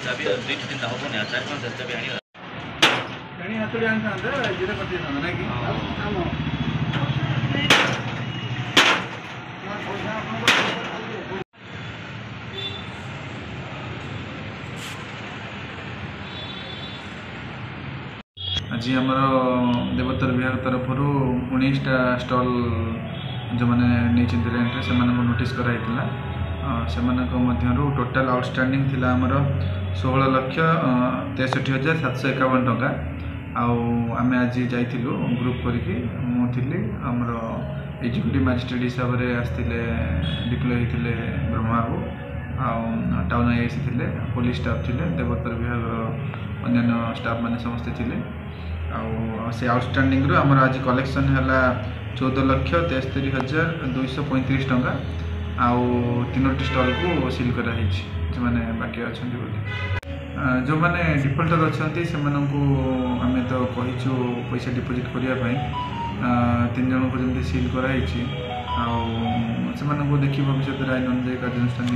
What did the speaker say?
चाबी 2-3 हम 4-5 चाबी आनी हाथोड़ी आना जीरो कर ना कि आज आमर देवोत्तर विभाग तरफ 19टा स्टल जो मैंने रेंट से नोटिस कराइला से टोटाल आउटस्टैंडिंग थिला आमर 16,63,751 टंका आम आज जाइलु ग्रुप करके मुझे आमर एग्जीक्यूटिव मैजिस्ट्रेट हिसाब से आसते डिप्लॉय होते ब्रह्मबाबू टाउन आईआईसी थे पुलिस स्टाफ थे देवोत्तर विभाग अन्य स्टाफ मैंने समस्ते थे से आउटस्टैंडिंग आमर आज कलेक्शन है 14,63,235 टंका आउ 3टी स्टल को सील कराई जो मैंने बाकी अच्छा जो मैंने डिफल्टर अच्छा से आम तो कहीचु पैसा डिपोजिट करने 3 जन को जमी सील कराई देखिए भविष्य आईन अनुजाई कार्यानुष्ठान।